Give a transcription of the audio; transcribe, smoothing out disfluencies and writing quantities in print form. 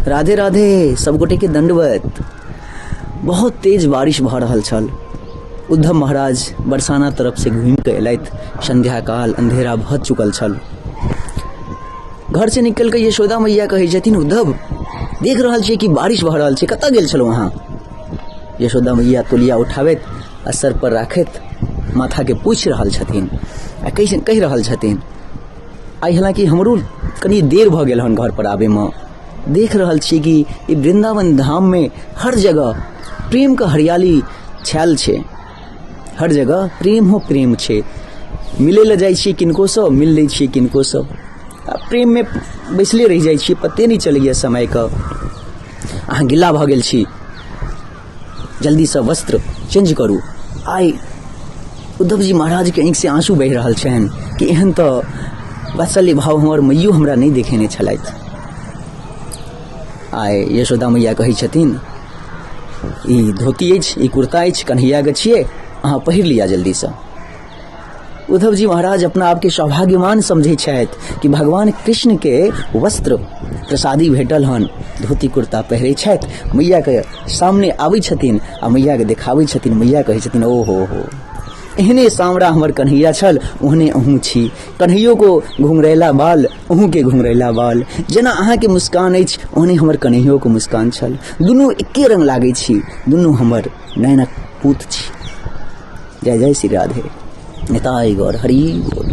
राधे राधे, सब गोटे के दंडवत। बहुत तेज बारिश भ रहल छल। उद्धव महाराज बरसाना तरफ से घूमि के अयलथि। संध्या काल, अंधेरा भ चुकल छल। घर से निकल के यशोदा मैया कहै छथिन, उद्धव देख रहल छियै कि बारिश भ रहल छै, कतऽ गेल छलहुँ अहाँ? यशोदा मैया तोलिया उठाबैत आ सर पर राखैत माथा के पूछि रहल छथिन आ कहि रहल छथिन, आइ हालांकि हमरो कनी देर भ गेल हन घर पर आबे में। देख रहल छियै कि ई वृंदावन धाम में हर जगह प्रेम का हरियाली छायल छै। हर जगह प्रेम हो प्रेम छै। मिले ल जाइ छियै किनको सँ, मिल लै छियै किनको सँ, प्रेम में बैसले रहि जाइ छियै, पते नहीं चलैया समय का। अहाँ गिला भ गेल छी, जल्दी से वस्त्र चेंज करू। आइ उद्धव जी महाराज के आंखि से आंसू बहि रहल छनि कि एहन तो वात्सल्य भाव हमर मैयो हमरा नहीं देखेने छलथि। आइ यशोदा मैया कहै छथिन, ई धोती अछि, ई कुर्ता अछि, कन्हैया के छियै, अहाँ पहिर लिया जल्दी से। उद्धव जी महाराज अपना आप के सौभाग्यवान समझै छथि कि भगवान कृष्ण के वस्त्र प्रसादी भेटल हन। धोती कुर्ता पहिरै छथि, मैया के सामने आबै छथिन आ मैया के देखाबै छथिन। मैया कहै छथिन, ओ हो एहने सामरा हमर कन्हैया छल, ओहने अहूँ छी। कन्हैयो को घुंघरैला बाल, अहूँ के घुंघरैला बाल। जेना अहाँ के मुस्कान अछि, ओहने हमर कन्हैयो को मुस्कान छल। दुनू एके रंग लागै छी, दुनू हमर नयनक पूत छी। जय जय श्री राधे। निताई गौर हरि बोल।